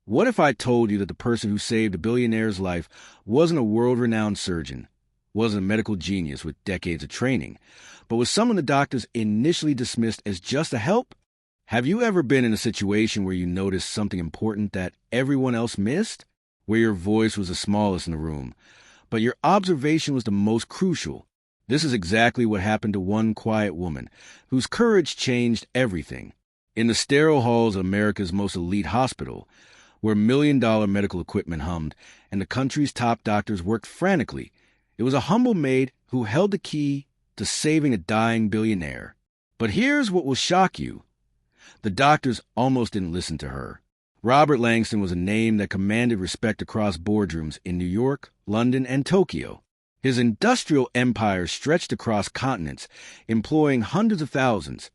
What if I told you that the person who saved a billionaire's life wasn't a world-renowned surgeon, wasn't a medical genius with decades of training, but was someone the doctors initially dismissed as just a help? Have you ever been in a situation where you noticed something important that everyone else missed? Where your voice was the smallest in the room, but your observation was the most crucial? This is exactly what happened to one quiet woman, whose courage changed everything. In the sterile halls of America's most elite hospital, where million-dollar medical equipment hummed and the country's top doctors worked frantically, it was a humble maid who held the key to saving a dying billionaire. But here's what will shock you. The doctors almost didn't listen to her. Robert Langston was a name that commanded respect across boardrooms in New York, London, and Tokyo. His industrial empire stretched across continents, employing hundreds of thousands,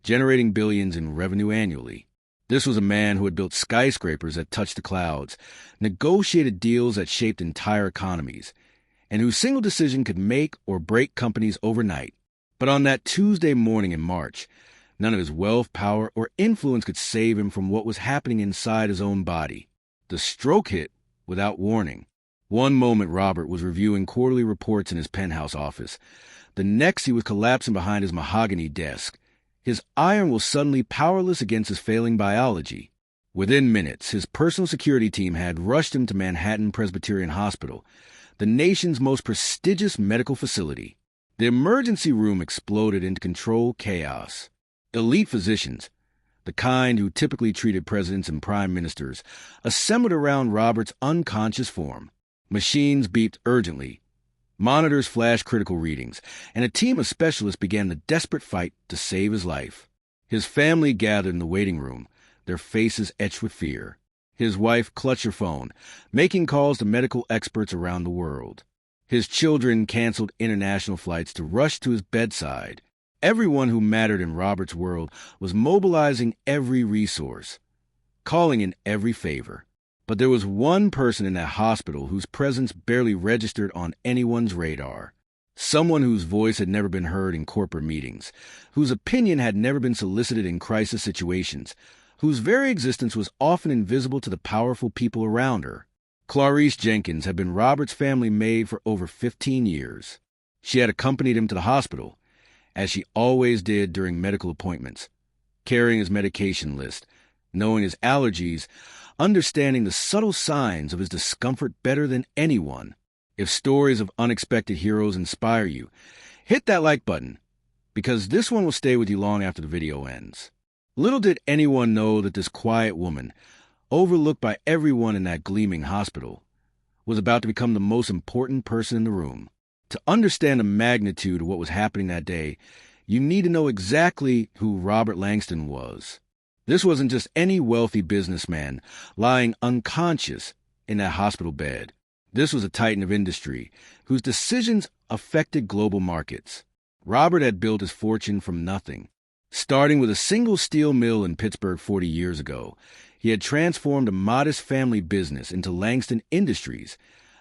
generating billions in revenue annually. This was a man who had built skyscrapers that touched the clouds, negotiated deals that shaped entire economies, and whose single decision could make or break companies overnight. But on that Tuesday morning in March, none of his wealth, power, or influence could save him from what was happening inside his own body. The stroke hit without warning. One moment Robert was reviewing quarterly reports in his penthouse office. The next he was collapsing behind his mahogany desk. His iron was suddenly powerless against his failing biology. Within minutes, his personal security team had rushed him to Manhattan Presbyterian Hospital, the nation's most prestigious medical facility. The emergency room exploded into controlled chaos. Elite physicians, the kind who typically treated presidents and prime ministers, assembled around Robert's unconscious form. Machines beeped urgently. Monitors flashed critical readings, and a team of specialists began the desperate fight to save his life. His family gathered in the waiting room, their faces etched with fear. His wife clutched her phone, making calls to medical experts around the world. His children canceled international flights to rush to his bedside. Everyone who mattered in Robert's world was mobilizing every resource, calling in every favor. But there was one person in that hospital whose presence barely registered on anyone's radar. Someone whose voice had never been heard in corporate meetings, whose opinion had never been solicited in crisis situations, whose very existence was often invisible to the powerful people around her. Clarice Jenkins had been Robert's family maid for over 15 years. She had accompanied him to the hospital, as she always did during medical appointments, carrying his medication list, knowing his allergies, understanding the subtle signs of his discomfort better than anyone. If stories of unexpected heroes inspire you, hit that like button, because this one will stay with you long after the video ends. Little did anyone know that this quiet woman, overlooked by everyone in that gleaming hospital, was about to become the most important person in the room. To understand the magnitude of what was happening that day, you need to know exactly who Robert Langston was. This wasn't just any wealthy businessman lying unconscious in that hospital bed. This was a titan of industry whose decisions affected global markets. Robert had built his fortune from nothing. Starting with a single steel mill in Pittsburgh 40 years ago, he had transformed a modest family business into Langston Industries,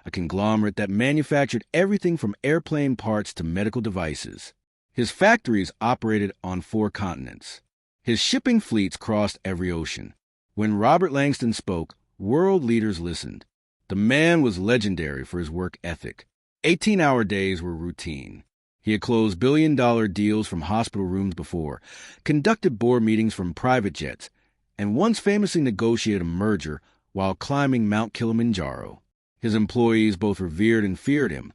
a conglomerate that manufactured everything from airplane parts to medical devices. His factories operated on 4 continents. His shipping fleets crossed every ocean. When Robert Langston spoke, world leaders listened. The man was legendary for his work ethic. 18-hour days were routine. He had closed billion-dollar deals from hospital rooms before, conducted board meetings from private jets, and once famously negotiated a merger while climbing Mount Kilimanjaro. His employees both revered and feared him.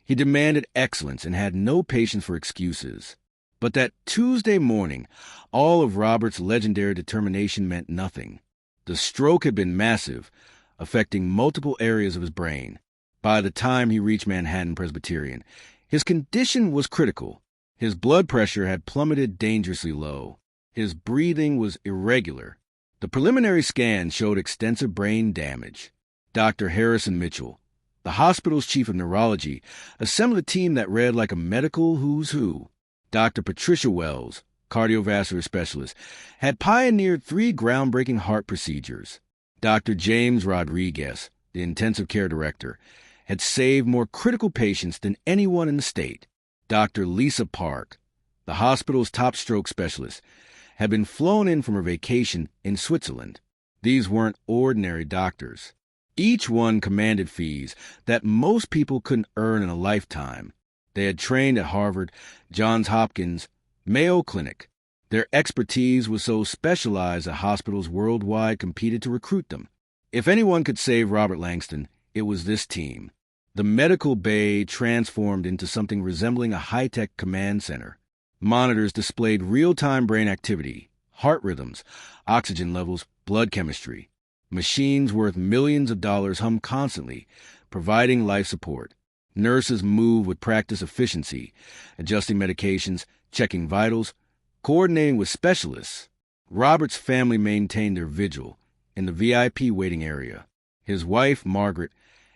He demanded excellence and had no patience for excuses. But that Tuesday morning, all of Robert's legendary determination meant nothing. The stroke had been massive, affecting multiple areas of his brain. By the time he reached Manhattan Presbyterian, his condition was critical. His blood pressure had plummeted dangerously low. His breathing was irregular. The preliminary scan showed extensive brain damage. Dr. Harrison Mitchell, the hospital's chief of neurology, assembled a team that read like a medical who's who. Dr. Patricia Wells, cardiovascular specialist, had pioneered 3 groundbreaking heart procedures. Dr. James Rodriguez, the intensive care director, had saved more critical patients than anyone in the state. Dr. Lisa Park, the hospital's top stroke specialist, had been flown in from her vacation in Switzerland. These weren't ordinary doctors. Each one commanded fees that most people couldn't earn in a lifetime. They had trained at Harvard, Johns Hopkins, Mayo Clinic. Their expertise was so specialized that hospitals worldwide competed to recruit them. If anyone could save Robert Langston, it was this team. The medical bay transformed into something resembling a high-tech command center. Monitors displayed real-time brain activity, heart rhythms, oxygen levels, blood chemistry. Machines worth millions of dollars hummed constantly, providing life support. Nurses moved with practiced efficiency, adjusting medications, checking vitals, coordinating with specialists. Robert's family maintained their vigil in the VIP waiting area. His wife, Margaret,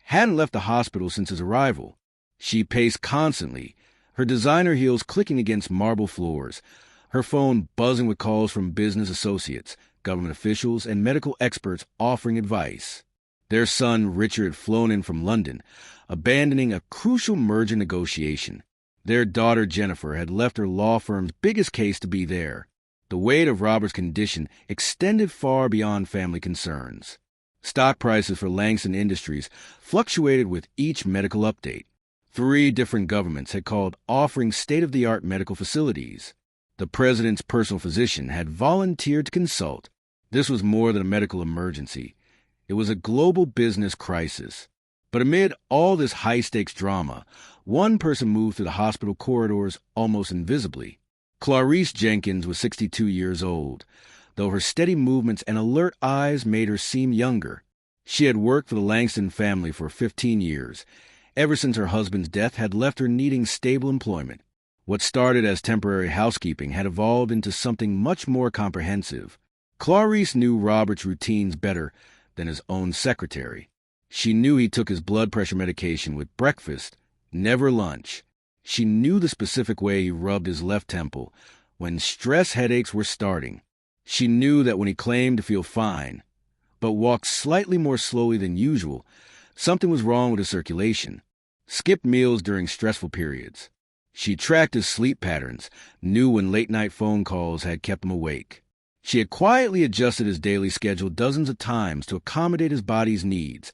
hadn't left the hospital since his arrival. She paced constantly, her designer heels clicking against marble floors, her phone buzzing with calls from business associates, government officials, and medical experts offering advice. Their son, Richard, had flown in from London, abandoning a crucial merger negotiation. Their daughter, Jennifer, had left her law firm's biggest case to be there. The weight of Robert's condition extended far beyond family concerns. Stock prices for Langston Industries fluctuated with each medical update. 3 different governments had called offering state-of-the-art medical facilities. The president's personal physician had volunteered to consult. This was more than a medical emergency. It was a global business crisis. But amid all this high-stakes drama, one person moved through the hospital corridors almost invisibly. Clarice Jenkins was 62 years old, though her steady movements and alert eyes made her seem younger. She had worked for the Langston family for 15 years. Ever since her husband's death had left her needing stable employment. What started as temporary housekeeping had evolved into something much more comprehensive. Clarice knew Robert's routines better than his own secretary. She knew he took his blood pressure medication with breakfast, never lunch. She knew the specific way he rubbed his left temple when stress headaches were starting. She knew that when he claimed to feel fine, but walked slightly more slowly than usual, something was wrong with his circulation. Skipped meals during stressful periods. She tracked his sleep patterns, knew when late-night phone calls had kept him awake. She had quietly adjusted his daily schedule dozens of times to accommodate his body's needs,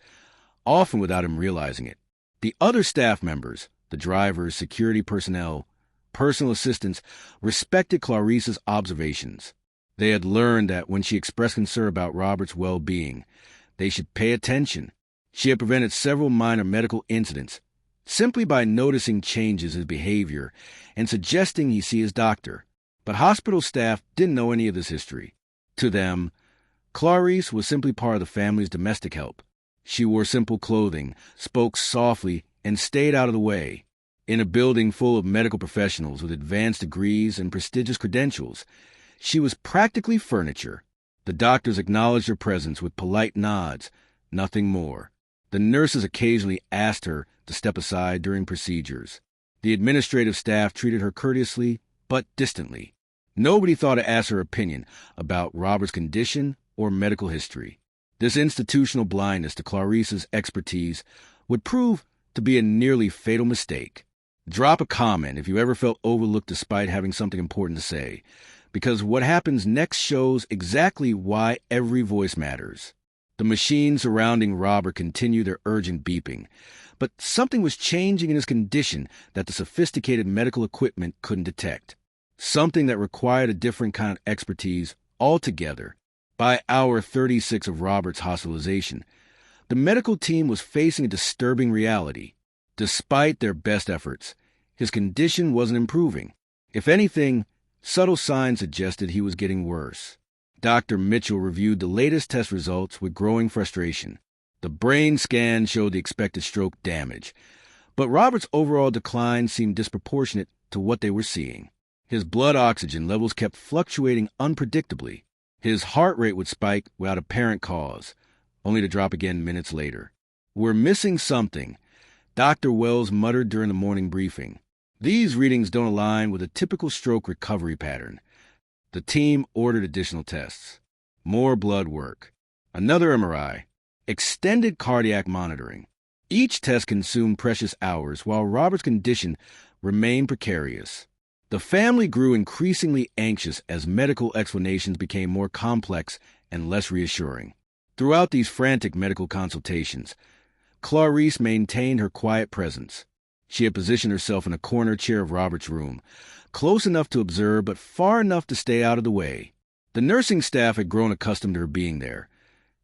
often without him realizing it. The other staff members, the drivers, security personnel, personal assistants, respected Clarice's observations. They had learned that when she expressed concern about Robert's well-being, they should pay attention. She had prevented several minor medical incidents simply by noticing changes in his behavior and suggesting he see his doctor. But hospital staff didn't know any of this history. To them, Clarice was simply part of the family's domestic help. She wore simple clothing, spoke softly, and stayed out of the way. In a building full of medical professionals with advanced degrees and prestigious credentials, she was practically furniture. The doctors acknowledged her presence with polite nods, nothing more. The nurses occasionally asked her to step aside during procedures. The administrative staff treated her courteously, but distantly. Nobody thought to ask her opinion about Robert's condition or medical history. This institutional blindness to Clarice's expertise would prove to be a nearly fatal mistake. Drop a comment if you ever felt overlooked despite having something important to say, because what happens next shows exactly why every voice matters. The machines surrounding Robert continued their urgent beeping, but something was changing in his condition that the sophisticated medical equipment couldn't detect. Something that required a different kind of expertise altogether. By hour 36 of Robert's hospitalization, the medical team was facing a disturbing reality. Despite their best efforts, his condition wasn't improving. If anything, subtle signs suggested he was getting worse. Dr. Mitchell reviewed the latest test results with growing frustration. The brain scan showed the expected stroke damage, but Robert's overall decline seemed disproportionate to what they were seeing. His blood oxygen levels kept fluctuating unpredictably. His heart rate would spike without apparent cause, only to drop again minutes later. "We're missing something," Dr. Wells muttered during the morning briefing. "These readings don't align with a typical stroke recovery pattern." The team ordered additional tests. More blood work. Another MRI. Extended cardiac monitoring. Each test consumed precious hours while Robert's condition remained precarious. The family grew increasingly anxious as medical explanations became more complex and less reassuring. Throughout these frantic medical consultations, Clarice maintained her quiet presence. She had positioned herself in a corner chair of Robert's room, close enough to observe but far enough to stay out of the way. The nursing staff had grown accustomed to her being there.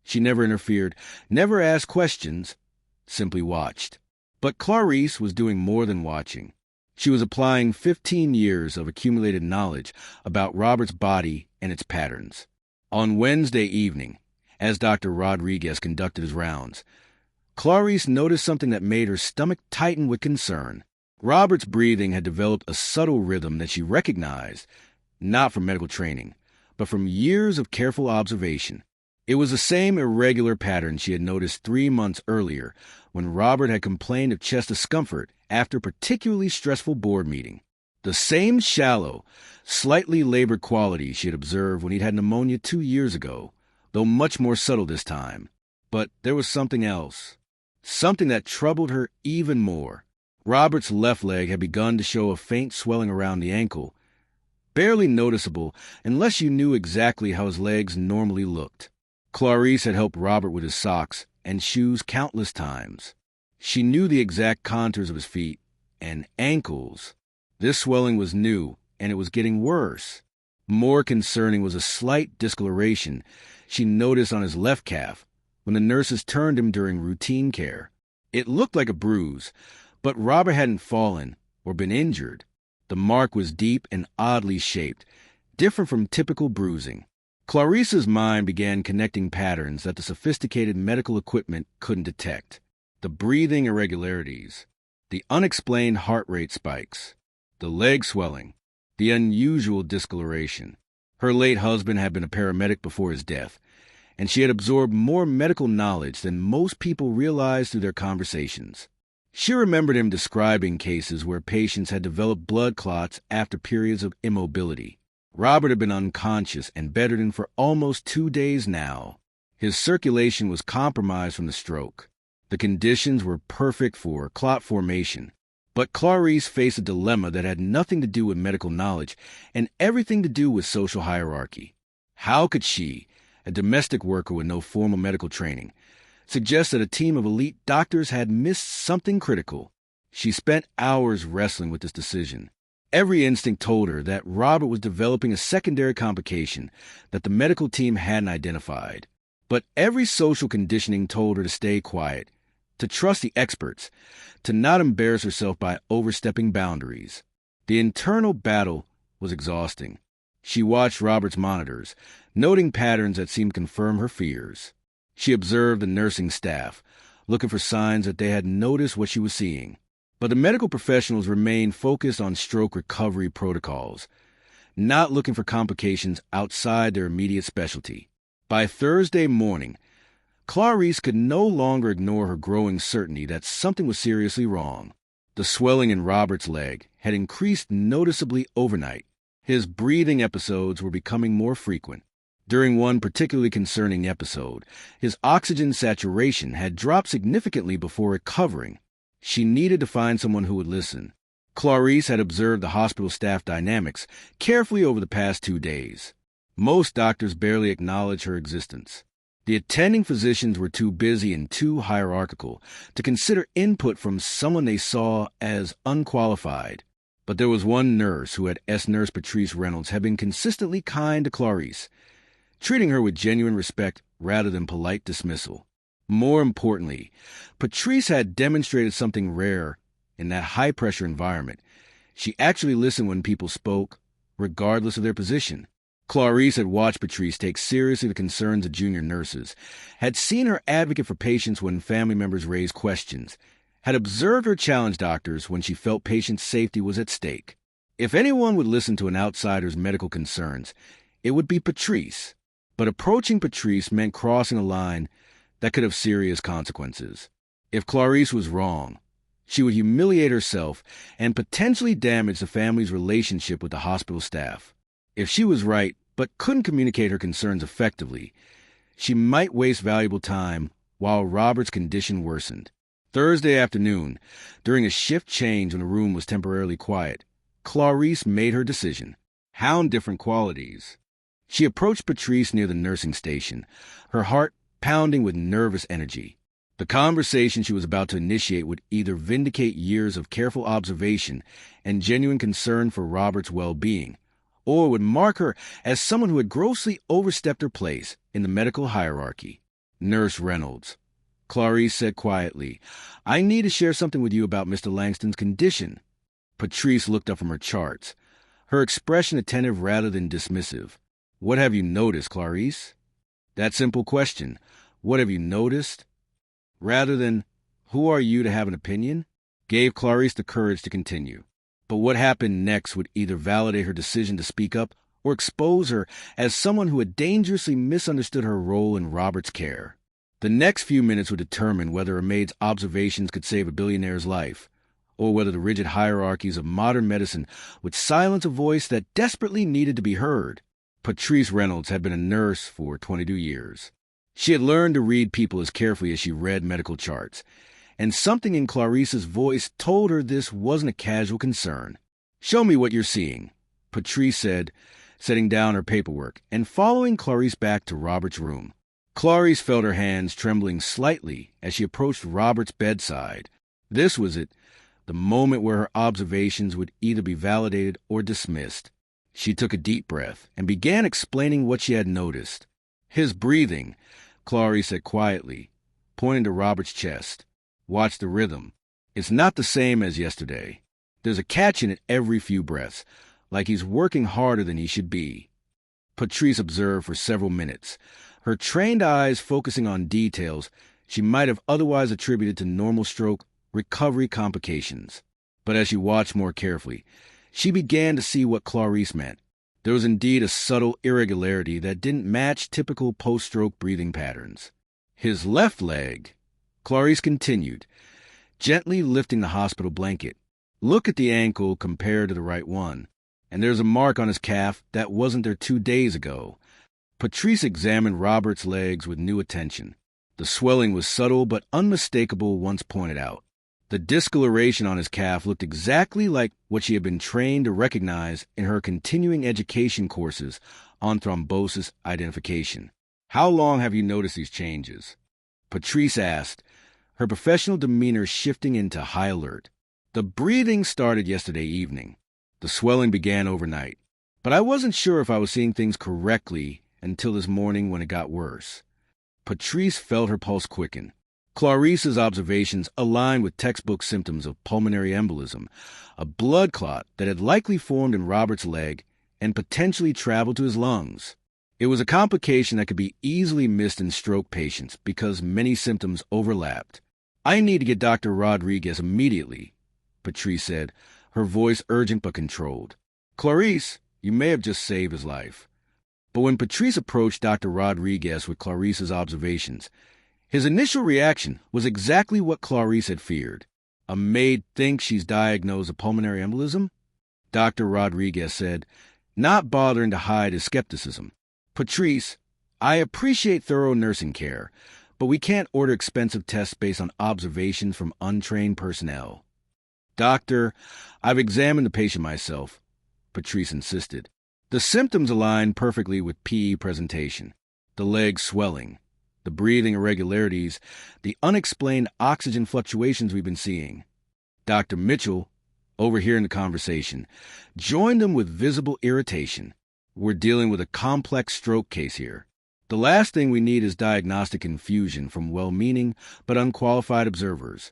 She never interfered, never asked questions, simply watched. But Clarice was doing more than watching. She was applying 15 years of accumulated knowledge about Robert's body and its patterns. On Wednesday evening, as Dr. Rodriguez conducted his rounds, Clarice noticed something that made her stomach tighten with concern. Robert's breathing had developed a subtle rhythm that she recognized, not from medical training, but from years of careful observation. It was the same irregular pattern she had noticed 3 months earlier when Robert had complained of chest discomfort after a particularly stressful board meeting. The same shallow, slightly labored quality she had observed when he'd had pneumonia 2 years ago, though much more subtle this time. But there was something else, something that troubled her even more. Robert's left leg had begun to show a faint swelling around the ankle, barely noticeable unless you knew exactly how his legs normally looked. Clarice had helped Robert with his socks and shoes countless times. She knew the exact contours of his feet and ankles. This swelling was new, and it was getting worse. More concerning was a slight discoloration she noticed on his left calf when the nurses turned him during routine care. It looked like a bruise, but Robert hadn't fallen or been injured. The mark was deep and oddly shaped, different from typical bruising. Clarice's mind began connecting patterns that the sophisticated medical equipment couldn't detect. The breathing irregularities, the unexplained heart rate spikes, the leg swelling, the unusual discoloration. Her late husband had been a paramedic before his death, and she had absorbed more medical knowledge than most people realized through their conversations. She remembered him describing cases where patients had developed blood clots after periods of immobility. Robert had been unconscious and bedridden for almost 2 days now. His circulation was compromised from the stroke. The conditions were perfect for clot formation. But Clarice faced a dilemma that had nothing to do with medical knowledge and everything to do with social hierarchy. How could she, a domestic worker with no formal medical training, suggest that a team of elite doctors had missed something critical? She spent hours wrestling with this decision. Every instinct told her that Robert was developing a secondary complication that the medical team hadn't identified. But every social conditioning told her to stay quiet, to trust the experts, to not embarrass herself by overstepping boundaries. The internal battle was exhausting. She watched Robert's monitors, noting patterns that seemed to confirm her fears. She observed the nursing staff, looking for signs that they had noticed what she was seeing. But the medical professionals remained focused on stroke recovery protocols, not looking for complications outside their immediate specialty. By Thursday morning, Clarice could no longer ignore her growing certainty that something was seriously wrong. The swelling in Robert's leg had increased noticeably overnight. His breathing episodes were becoming more frequent. During one particularly concerning episode, his oxygen saturation had dropped significantly before recovering. She needed to find someone who would listen. Clarice had observed the hospital staff dynamics carefully over the past 2 days. Most doctors barely acknowledged her existence. The attending physicians were too busy and too hierarchical to consider input from someone they saw as unqualified. But there was one nurse who had nurse Patrice Reynolds had been consistently kind to Clarice, treating her with genuine respect rather than polite dismissal. More importantly, Patrice had demonstrated something rare in that high-pressure environment. She actually listened when people spoke, regardless of their position. Clarice had watched Patrice take seriously the concerns of junior nurses, had seen her advocate for patients when family members raised questions, had observed her challenge doctors when she felt patients' safety was at stake. If anyone would listen to an outsider's medical concerns, it would be Patrice. But approaching Patrice meant crossing a line that could have serious consequences. If Clarice was wrong, she would humiliate herself and potentially damage the family's relationship with the hospital staff. If she was right but couldn't communicate her concerns effectively, she might waste valuable time while Robert's condition worsened. Thursday afternoon, during a shift change when the room was temporarily quiet, Clarice made her decision. Hound different qualities. She approached Patrice near the nursing station, her heart pounding with nervous energy. The conversation she was about to initiate would either vindicate years of careful observation and genuine concern for Robert's well-being, or would mark her as someone who had grossly overstepped her place in the medical hierarchy. "Nurse Reynolds," Clarice said quietly, "I need to share something with you about Mr. Langston's condition." Patrice looked up from her charts, her expression attentive rather than dismissive. "What have you noticed, Clarice?" That simple question, "What have you noticed?" rather than, "Who are you to have an opinion?" gave Clarice the courage to continue. But what happened next would either validate her decision to speak up or expose her as someone who had dangerously misunderstood her role in Robert's care. The next few minutes would determine whether a maid's observations could save a billionaire's life, or whether the rigid hierarchies of modern medicine would silence a voice that desperately needed to be heard. Patrice Reynolds had been a nurse for 22 years. She had learned to read people as carefully as she read medical charts, and something in Clarice's voice told her this wasn't a casual concern. "Show me what you're seeing," Patrice said, setting down her paperwork and following Clarice back to Robert's room. Clarice felt her hands trembling slightly as she approached Robert's bedside. This was it, the moment where her observations would either be validated or dismissed. She took a deep breath and began explaining what she had noticed. "His breathing," Clarice said quietly, pointing to Robert's chest. "Watch the rhythm. It's not the same as yesterday. There's a catch in it every few breaths, like he's working harder than he should be." Patrice observed for several minutes, her trained eyes focusing on details she might have otherwise attributed to normal stroke recovery complications. But as she watched more carefully, she began to see what Clarice meant. There was indeed a subtle irregularity that didn't match typical post-stroke breathing patterns. "His left leg," Clarice continued, gently lifting the hospital blanket. "Look at the ankle compared to the right one. And there's a mark on his calf that wasn't there 2 days ago." Patrice examined Robert's legs with new attention. The swelling was subtle but unmistakable once pointed out. The discoloration on his calf looked exactly like what she had been trained to recognize in her continuing education courses on thrombosis identification. "How long have you noticed these changes?" Patrice asked, her professional demeanor shifting into high alert. "The breathing started yesterday evening. The swelling began overnight. But I wasn't sure if I was seeing things correctly until this morning when it got worse." Patrice felt her pulse quicken. Clarice's observations aligned with textbook symptoms of pulmonary embolism, a blood clot that had likely formed in Robert's leg and potentially traveled to his lungs. It was a complication that could be easily missed in stroke patients because many symptoms overlapped. "I need to get Dr. Rodriguez immediately," Patrice said, her voice urgent but controlled. "Clarice, you may have just saved his life." But when Patrice approached Dr. Rodriguez with Clarice's observations, his initial reaction was exactly what Clarice had feared. "A maid thinks she's diagnosed a pulmonary embolism?" Dr. Rodriguez said, not bothering to hide his skepticism. "Patrice, I appreciate thorough nursing care, but we can't order expensive tests based on observations from untrained personnel." "Doctor, I've examined the patient myself," Patrice insisted. The symptoms aligned perfectly with PE presentation. The leg swelling, the breathing irregularities, the unexplained oxygen fluctuations we've been seeing. Dr. Mitchell, overhearing the conversation, joined them with visible irritation. "We're dealing with a complex stroke case here. The last thing we need is diagnostic confusion from well-meaning but unqualified observers."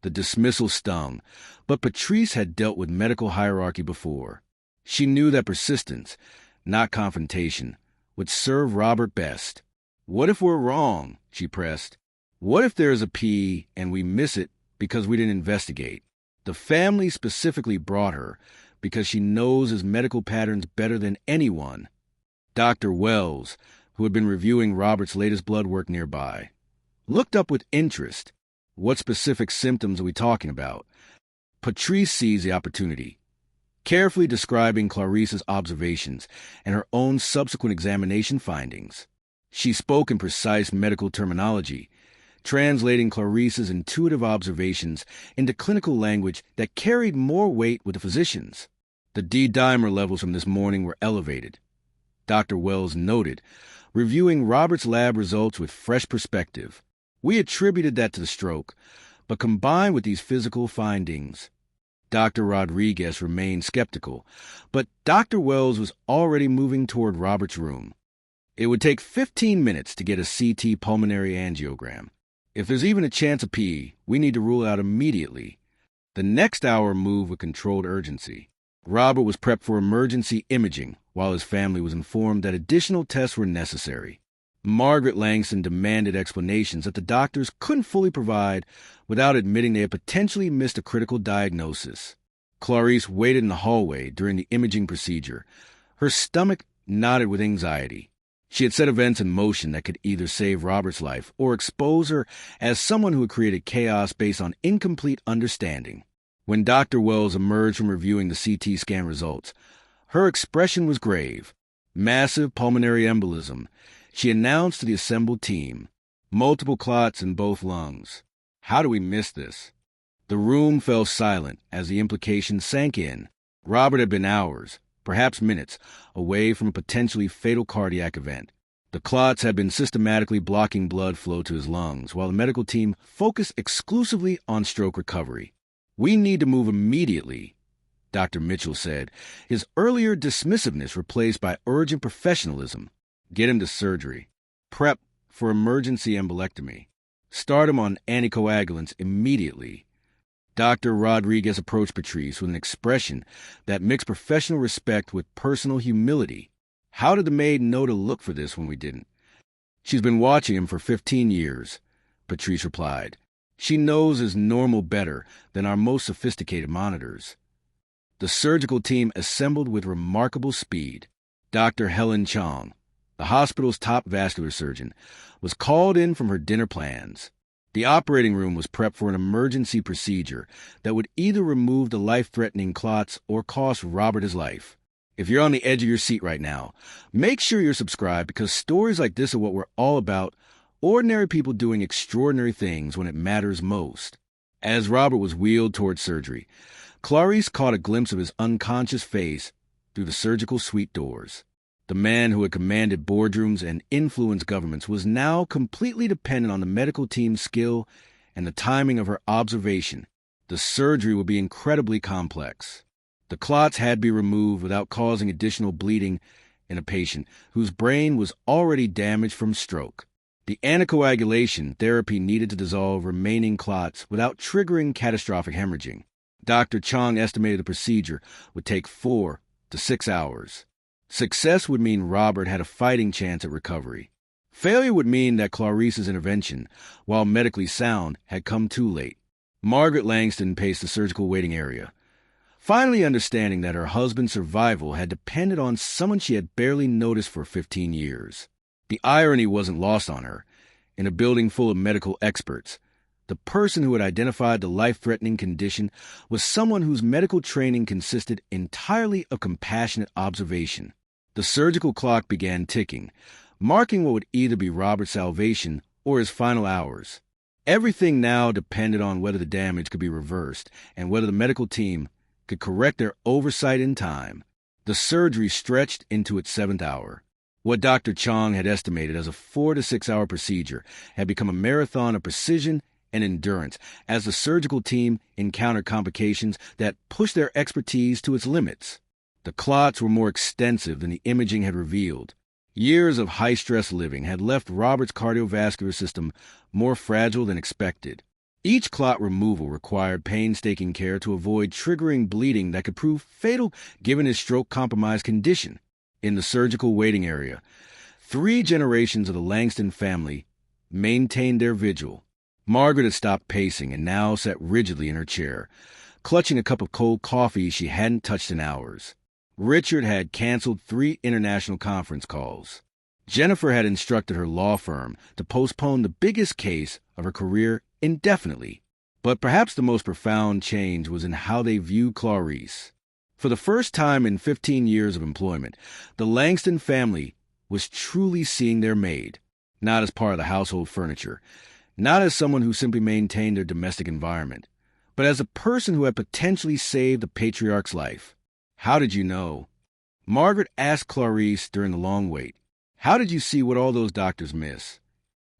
The dismissal stung, but Patrice had dealt with medical hierarchy before. She knew that persistence, not confrontation, would serve Robert best. "What if we're wrong?" she pressed. "What if there's a P and we miss it because we didn't investigate? The family specifically brought her because she knows his medical patterns better than anyone." Dr. Wells, who had been reviewing Robert's latest blood work nearby, looked up with interest. "What specific symptoms are we talking about?" Patrice seized the opportunity, carefully describing Clarice's observations and her own subsequent examination findings. She spoke in precise medical terminology, translating Clarice's intuitive observations into clinical language that carried more weight with the physicians. "The D-dimer levels from this morning were elevated," Dr. Wells noted, reviewing Robert's lab results with fresh perspective. We attributed that to the stroke, but combined with these physical findings, Dr. Rodriguez remained skeptical, but Dr. Wells was already moving toward Robert's room. It would take 15 minutes to get a CT pulmonary angiogram. If there's even a chance of PE, we need to rule it out immediately. The next hour moved with controlled urgency. Robert was prepped for emergency imaging, while his family was informed that additional tests were necessary. Margaret Langston demanded explanations that the doctors couldn't fully provide without admitting they had potentially missed a critical diagnosis. Clarice waited in the hallway during the imaging procedure. Her stomach knotted with anxiety. She had set events in motion that could either save Robert's life or expose her as someone who had created chaos based on incomplete understanding. When Dr. Wells emerged from reviewing the CT scan results, her expression was grave. Massive pulmonary embolism, she announced to the assembled team. Multiple clots in both lungs. How do we miss this? The room fell silent as the implications sank in. Robert had been hours, perhaps minutes, away from a potentially fatal cardiac event. The clots had been systematically blocking blood flow to his lungs, while the medical team focused exclusively on stroke recovery. "We need to move immediately," Dr. Mitchell said, his earlier dismissiveness replaced by urgent professionalism. "Get him to surgery. Prep for emergency embolectomy. Start him on anticoagulants immediately." Dr. Rodriguez approached Patrice with an expression that mixed professional respect with personal humility. "How did the maid know to look for this when we didn't?" "She's been watching him for 15 years, Patrice replied. "She knows his normal better than our most sophisticated monitors." The surgical team assembled with remarkable speed. Dr. Helen Chong, the hospital's top vascular surgeon, was called in from her dinner plans. The operating room was prepped for an emergency procedure that would either remove the life-threatening clots or cost Robert his life. If you're on the edge of your seat right now, make sure you're subscribed because stories like this are what we're all about, ordinary people doing extraordinary things when it matters most. As Robert was wheeled toward surgery, Clarice caught a glimpse of his unconscious face through the surgical suite doors. The man who had commanded boardrooms and influenced governments was now completely dependent on the medical team's skill and the timing of her observation. The surgery would be incredibly complex. The clots had to be removed without causing additional bleeding in a patient whose brain was already damaged from stroke. The anticoagulation therapy needed to dissolve remaining clots without triggering catastrophic hemorrhaging. Dr. Chong estimated the procedure would take 4 to 6 hours. Success would mean Robert had a fighting chance at recovery. Failure would mean that Clarice's intervention, while medically sound, had come too late. Margaret Langston paced the surgical waiting area, finally understanding that her husband's survival had depended on someone she had barely noticed for 15 years. The irony wasn't lost on her. In a building full of medical experts, the person who had identified the life-threatening condition was someone whose medical training consisted entirely of compassionate observation. The surgical clock began ticking, marking what would either be Robert's salvation or his final hours. Everything now depended on whether the damage could be reversed and whether the medical team could correct their oversight in time. The surgery stretched into its 7th hour. What Dr. Chong had estimated as a 4 to 6 hour procedure had become a marathon of precision and endurance as the surgical team encountered complications that pushed their expertise to its limits. The clots were more extensive than the imaging had revealed. Years of high-stress living had left Robert's cardiovascular system more fragile than expected. Each clot removal required painstaking care to avoid triggering bleeding that could prove fatal given his stroke-compromised condition. In the surgical waiting area, 3 generations of the Langston family maintained their vigil. Margaret had stopped pacing and now sat rigidly in her chair, clutching a cup of cold coffee she hadn't touched in hours. Richard had canceled 3 international conference calls. Jennifer had instructed her law firm to postpone the biggest case of her career indefinitely. But perhaps the most profound change was in how they viewed Clarice. For the first time in 15 years of employment, the Langston family was truly seeing their maid, not as part of the household furniture, not as someone who simply maintained their domestic environment, but as a person who had potentially saved the patriarch's life. "How did you know?" Margaret asked Clarice during the long wait. How did you see what all those doctors miss?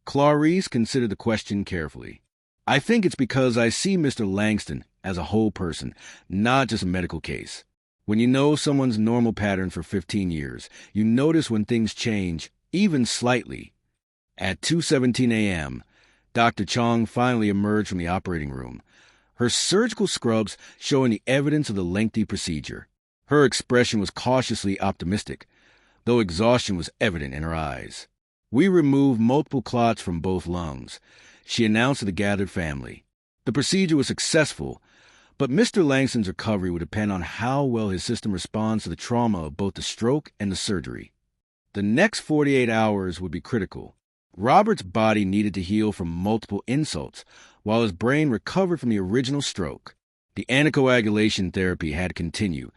Clarice considered the question carefully. I think it's because I see Mr. Langston as a whole person, not just a medical case. When you know someone's normal pattern for 15 years, you notice when things change, even slightly. At 2:17 a.m., Dr. Chong finally emerged from the operating room, her surgical scrubs showing the evidence of the lengthy procedure. Her expression was cautiously optimistic, though exhaustion was evident in her eyes. We removed multiple clots from both lungs, she announced to the gathered family. The procedure was successful, but Mr. Langston's recovery would depend on how well his system responds to the trauma of both the stroke and the surgery. The next 48 hours would be critical. Robert's body needed to heal from multiple insults, while his brain recovered from the original stroke. The anticoagulation therapy had to continue,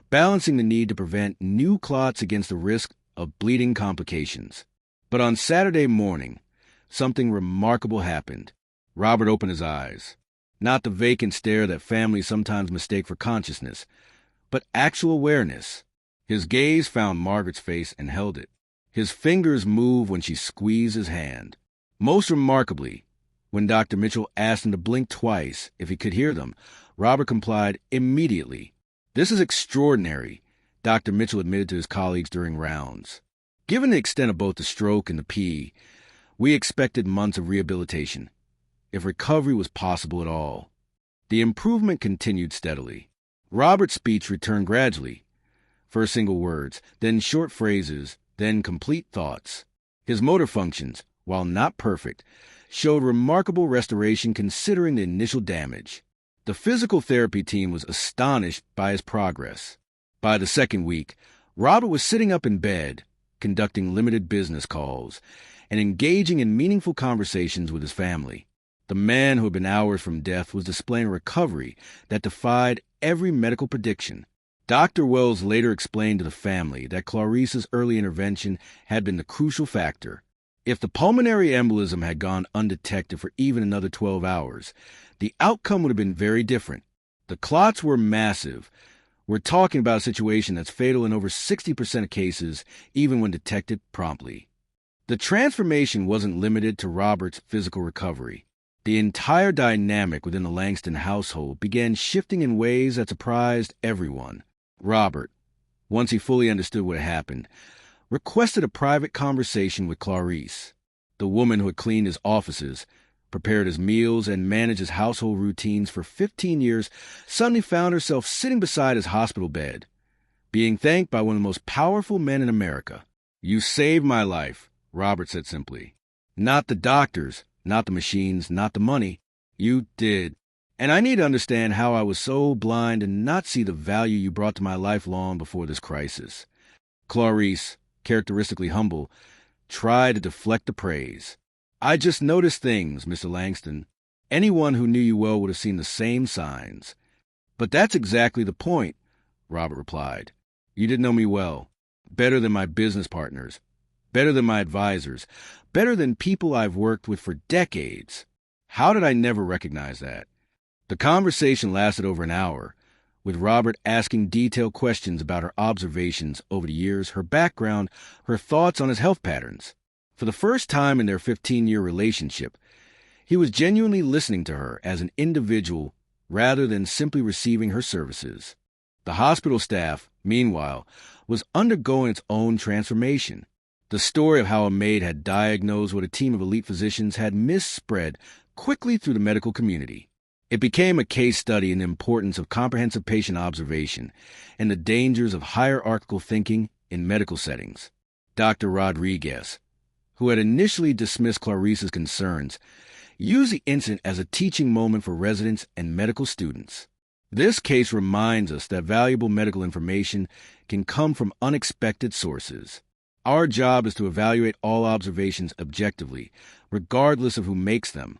balancing the need to prevent new clots against the risk of bleeding complications. But on Saturday morning, something remarkable happened. Robert opened his eyes. Not the vacant stare that families sometimes mistake for consciousness, but actual awareness. His gaze found Margaret's face and held it. His fingers moved when she squeezed his hand. Most remarkably, when Dr. Mitchell asked him to blink twice if he could hear them, Robert complied immediately. This is extraordinary, Dr. Mitchell admitted to his colleagues during rounds. Given the extent of both the stroke and the P, we expected months of rehabilitation, if recovery was possible at all. The improvement continued steadily. Robert's speech returned gradually, first single words, then short phrases, then complete thoughts. His motor functions, while not perfect, showed remarkable restoration considering the initial damage. The physical therapy team was astonished by his progress. By the second week, Robert was sitting up in bed, conducting limited business calls, and engaging in meaningful conversations with his family. The man who had been hours from death was displaying a recovery that defied every medical prediction. Dr. Wells later explained to the family that Clarice's early intervention had been the crucial factor. If the pulmonary embolism had gone undetected for even another 12 hours, the outcome would have been very different. The clots were massive. We're talking about a situation that's fatal in over 60% of cases, even when detected promptly. The transformation wasn't limited to Robert's physical recovery. The entire dynamic within the Langston household began shifting in ways that surprised everyone. Robert, once he fully understood what had happened, requested a private conversation with Clarice, the woman who had cleaned his offices, prepared his meals, and managed his household routines for 15 years, suddenly found herself sitting beside his hospital bed, being thanked by one of the most powerful men in America. "You saved my life," Robert said simply. "Not the doctors, not the machines, not the money. You did. And I need to understand how I was so blind and not see the value you brought to my life long before this crisis." Clarice, characteristically humble, tried to deflect the praise. "I just noticed things, Mr. Langston. Anyone who knew you well would have seen the same signs." "But that's exactly the point," Robert replied. "You didn't know me well, better than my business partners, better than my advisors, better than people I've worked with for decades. How did I never recognize that?" The conversation lasted over an hour, with Robert asking detailed questions about her observations over the years, her background, her thoughts on his health patterns. For the first time in their 15-year relationship, he was genuinely listening to her as an individual rather than simply receiving her services. The hospital staff, meanwhile, was undergoing its own transformation. The story of how a Maid had diagnosed what a team of elite physicians had misspread quickly through the medical community. It became a case study in the importance of comprehensive patient observation and the dangers of hierarchical thinking in medical settings. Dr. Rodriguez, who had initially dismissed Clarice's concerns, used the incident as a teaching moment for residents and medical students. This case reminds us that valuable medical information can come from unexpected sources. Our job is to evaluate all observations objectively, regardless of who makes them.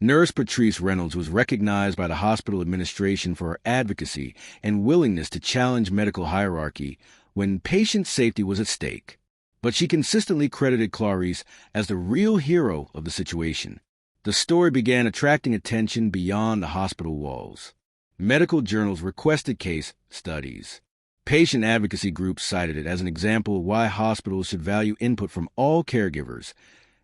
Nurse Patrice Reynolds was recognized by the hospital administration for her advocacy and willingness to challenge medical hierarchy when patient safety was at stake. But she consistently credited Clarice as the real hero of the situation. The story began attracting attention beyond the hospital walls. Medical journals requested case studies. Patient advocacy groups cited it as an example of why hospitals should value input from all caregivers,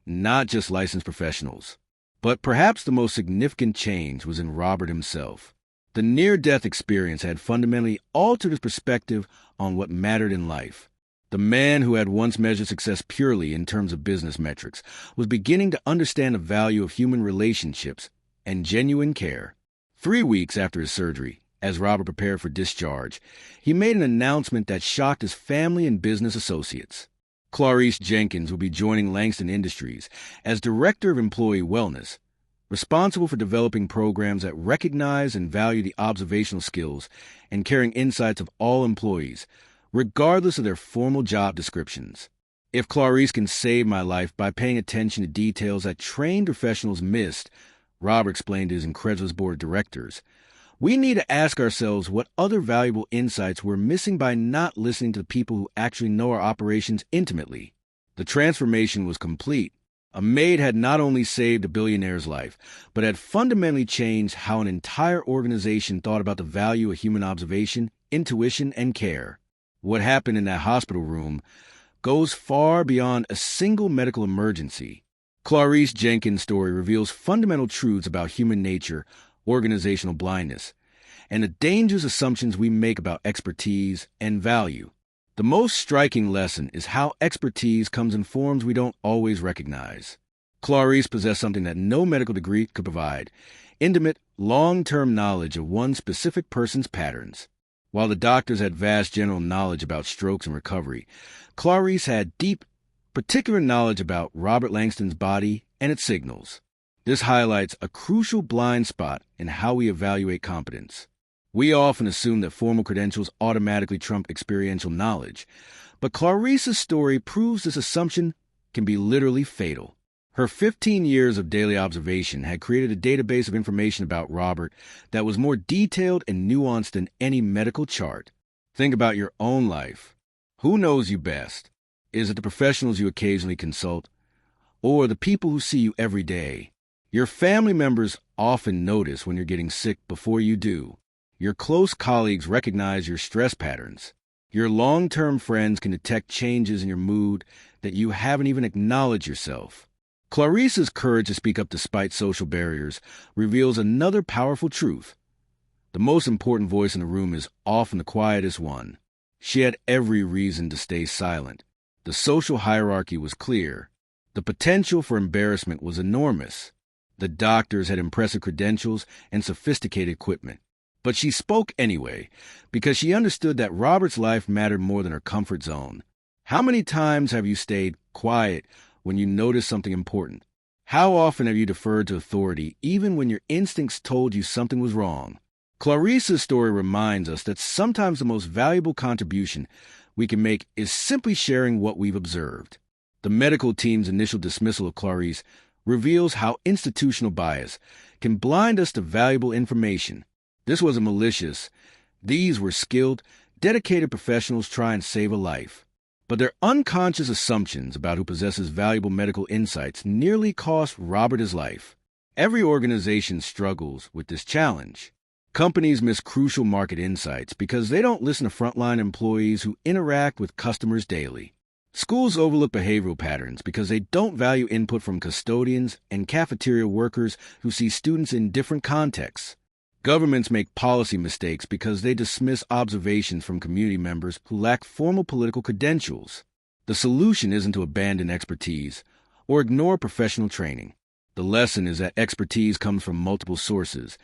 not just licensed professionals. But perhaps the most significant change was in Robert himself. The near-death experience had fundamentally altered his perspective on what mattered in life. The man who had once measured success purely in terms of business metrics was beginning to understand the value of human relationships and genuine care. 3 weeks after his surgery, as Robert prepared for discharge, he made an announcement that shocked his family and business associates. Clarice Jenkins will be joining Langston Industries as Director of Employee Wellness, responsible for developing programs that recognize and value the observational skills and caring insights of all employees, regardless of their formal job descriptions. If Clarice can save my life by paying attention to details that trained professionals missed, Robert explained to his incredulous board of directors, we need to ask ourselves what other valuable insights we're missing by not listening to the people who actually know our operations intimately. The transformation was complete. A Maid had not only saved a billionaire's life, but had fundamentally changed how an entire organization thought about the value of human observation, intuition, and care. What happened in that hospital room goes far beyond a single medical emergency. Clarice Jenkins' story reveals fundamental truths about human nature, organizational blindness, and the dangerous assumptions we make about expertise and value. The most striking lesson is how expertise comes in forms we don't always recognize. Clarice possessed something that no medical degree could provide: intimate, long-term knowledge of one specific person's patterns. While the doctors had vast general knowledge about strokes and recovery, Clarice had deep, particular knowledge about Robert Langston's body and its signals. This highlights a crucial blind spot in how we evaluate competence. We often assume that formal credentials automatically trump experiential knowledge, but Clarice's story proves this assumption can be literally fatal. Her 15 years of daily observation had created a database of information about Robert that was more detailed and nuanced than any medical chart. Think about your own life. Who knows you best? Is it the professionals you occasionally consult, or the people who see you every day? Your family members often notice when you're getting sick before you do. Your close colleagues recognize your stress patterns. Your long-term friends can detect changes in your mood that you haven't even acknowledged yourself. Clarice's courage to speak up despite social barriers reveals another powerful truth. The most important voice in the room is often the quietest one. She had every reason to stay silent. The social hierarchy was clear. The potential for embarrassment was enormous. The doctors had impressive credentials and sophisticated equipment. But she spoke anyway, because she understood that Robert's life mattered more than her comfort zone. How many times have you stayed quiet when you noticed something important? How often have you deferred to authority even when your instincts told you something was wrong? Clarice's story reminds us that sometimes the most valuable contribution we can make is simply sharing what we've observed. The medical team's initial dismissal of Clarice reveals how institutional bias can blind us to valuable information. This wasn't malicious. These were skilled, dedicated professionals trying to save a life. But their unconscious assumptions about who possesses valuable medical insights nearly cost Robert his life. Every organization struggles with this challenge. Companies miss crucial market insights because they don't listen to frontline employees who interact with customers daily. Schools overlook behavioral patterns because they don't value input from custodians and cafeteria workers who see students in different contexts. Governments make policy mistakes because they dismiss observations from community members who lack formal political credentials. The solution isn't to abandon expertise or ignore professional training. The lesson is that expertise comes from multiple sources,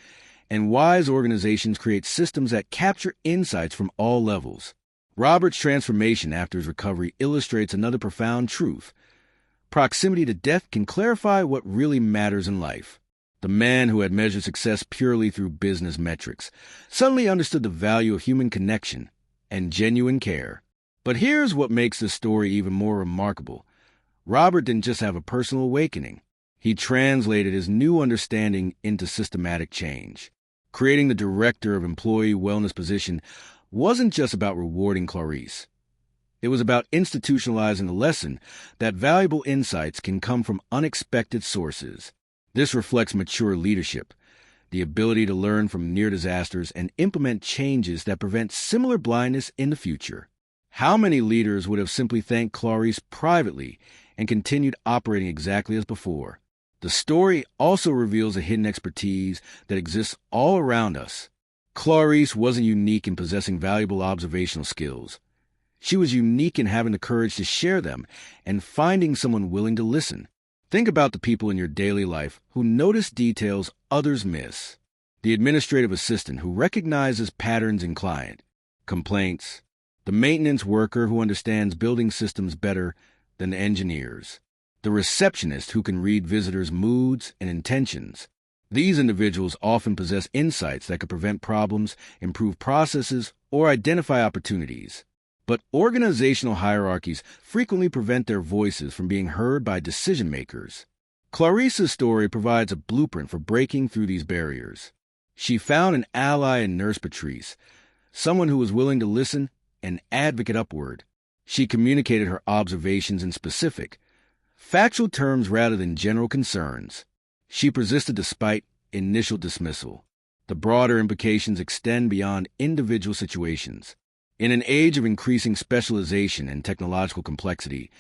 and wise organizations create systems that capture insights from all levels. Robert's transformation after his recovery illustrates another profound truth. Proximity to death can clarify what really matters in life. The man who had measured success purely through business metrics suddenly understood the value of human connection and genuine care. But here's what makes this story even more remarkable. Robert didn't just have a personal awakening. He translated his new understanding into systematic change. Creating the Director of Employee Wellness position wasn't just about rewarding Clarice. It was about institutionalizing the lesson that valuable insights can come from unexpected sources. This reflects mature leadership, the ability to learn from near disasters and implement changes that prevent similar blindness in the future. How many leaders would have simply thanked Clarice privately and continued operating exactly as before? The story also reveals a hidden expertise that exists all around us. Clarice wasn't unique in possessing valuable observational skills. She was unique in having the courage to share them and finding someone willing to listen. Think about the people in your daily life who notice details others miss. The administrative assistant who recognizes patterns in client complaints. The maintenance worker who understands building systems better than the engineers. The receptionist who can read visitors' moods and intentions. These individuals often possess insights that could prevent problems, improve processes, or identify opportunities. But organizational hierarchies frequently prevent their voices from being heard by decision makers. Clarice's story provides a blueprint for breaking through these barriers. She found an ally in Nurse Patrice, someone who was willing to listen and advocate upward. She communicated her observations in specific, factual terms rather than general concerns. She persisted despite initial dismissal. The broader implications extend beyond individual situations. In an age of increasing specialization and technological complexity,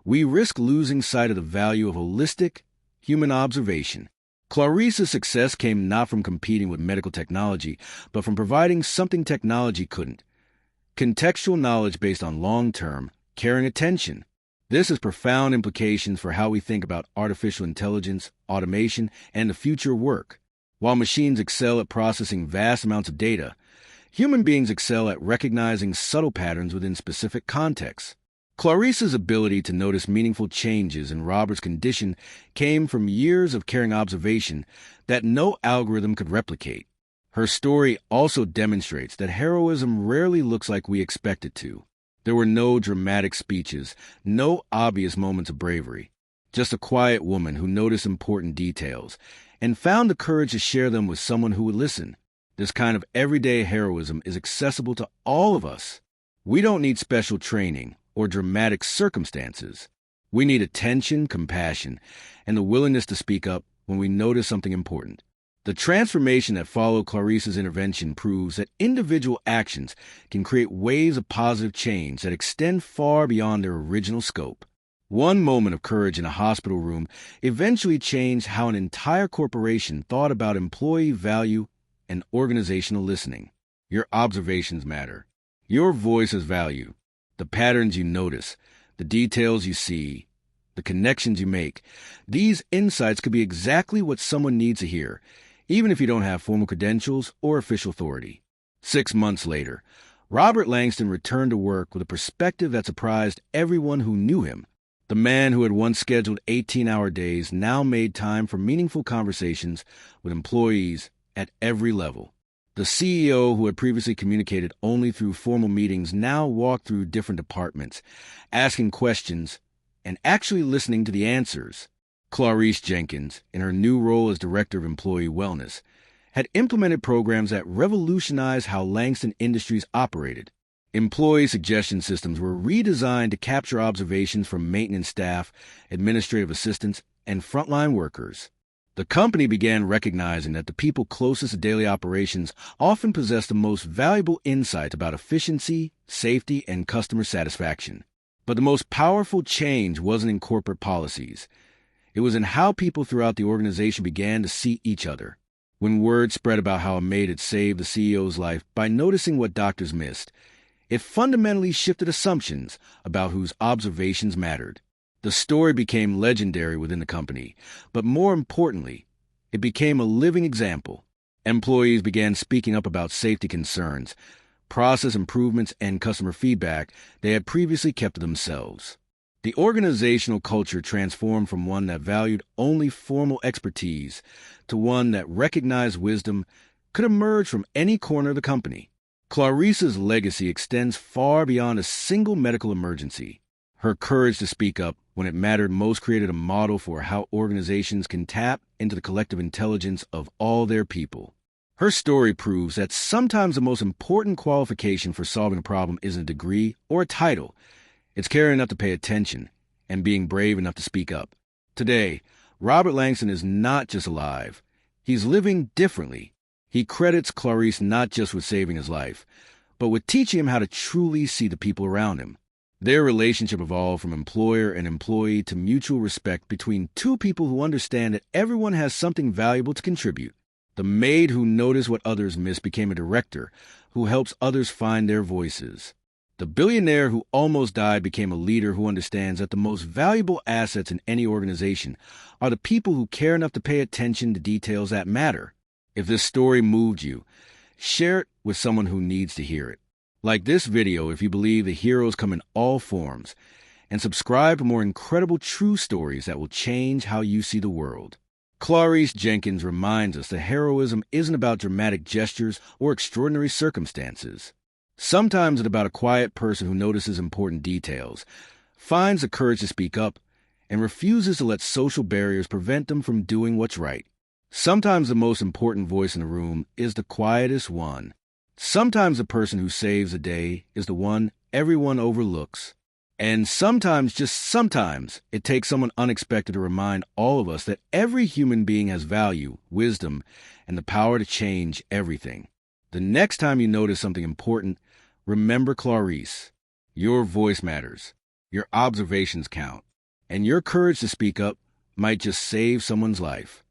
we risk losing sight of the value of holistic, human observation. Clarice's success came not from competing with medical technology, but from providing something technology couldn't: contextual knowledge based on long-term, caring attention. This has profound implications for how we think about artificial intelligence, automation, and the future of work. While machines excel at processing vast amounts of data, human beings excel at recognizing subtle patterns within specific contexts. Clarice's ability to notice meaningful changes in Robert's condition came from years of caring observation that no algorithm could replicate. Her story also demonstrates that heroism rarely looks like we expect it to. There were no dramatic speeches, no obvious moments of bravery, just a quiet woman who noticed important details and found the courage to share them with someone who would listen. This kind of everyday heroism is accessible to all of us. We don't need special training or dramatic circumstances. We need attention, compassion, and the willingness to speak up when we notice something important. The transformation that followed Clarice's intervention proves that individual actions can create waves of positive change that extend far beyond their original scope. One moment of courage in a hospital room eventually changed how an entire corporation thought about employee value and organizational listening. Your observations matter. Your voice has value. The patterns you notice, the details you see, the connections you make. These insights could be exactly what someone needs to hear, even if you don't have formal credentials or official authority. 6 months later, Robert Langston returned to work with a perspective that surprised everyone who knew him. The man who had once scheduled 18-hour days now made time for meaningful conversations with employees at every level. The CEO, who had previously communicated only through formal meetings, now walked through different departments, asking questions and actually listening to the answers. Clarice Jenkins, in her new role as Director of Employee Wellness, had implemented programs that revolutionized how Langston Industries operated. Employee suggestion systems were redesigned to capture observations from maintenance staff, administrative assistants, and frontline workers. The company began recognizing that the people closest to daily operations often possess the most valuable insights about efficiency, safety, and customer satisfaction. But the most powerful change wasn't in corporate policies. It was in how people throughout the organization began to see each other. When word spread about how a maid had saved the CEO's life by noticing what doctors missed, it fundamentally shifted assumptions about whose observations mattered. The story became legendary within the company, but more importantly, it became a living example. Employees began speaking up about safety concerns, process improvements, and customer feedback they had previously kept to themselves. The organizational culture transformed from one that valued only formal expertise to one that recognized wisdom could emerge from any corner of the company. Clarice's legacy extends far beyond a single medical emergency. Her courage to speak up when it mattered most created a model for how organizations can tap into the collective intelligence of all their people. Her story proves that sometimes the most important qualification for solving a problem isn't a degree or a title. It's caring enough to pay attention and being brave enough to speak up. Today, Robert Langston is not just alive. He's living differently. He credits Clarice not just with saving his life, but with teaching him how to truly see the people around him. Their relationship evolved from employer and employee to mutual respect between two people who understand that everyone has something valuable to contribute. The maid who noticed what others missed became a director who helps others find their voices. The billionaire who almost died became a leader who understands that the most valuable assets in any organization are the people who care enough to pay attention to details that matter. If this story moved you, share it with someone who needs to hear it. Like this video if you believe the heroes come in all forms, and subscribe for more incredible true stories that will change how you see the world. Clarice Jenkins reminds us that heroism isn't about dramatic gestures or extraordinary circumstances. Sometimes it's about a quiet person who notices important details, finds the courage to speak up, and refuses to let social barriers prevent them from doing what's right. Sometimes the most important voice in the room is the quietest one. Sometimes the person who saves the day is the one everyone overlooks. And sometimes, just sometimes, it takes someone unexpected to remind all of us that every human being has value, wisdom, and the power to change everything. The next time you notice something important, remember Clarice. Your voice matters, your observations count, and your courage to speak up might just save someone's life.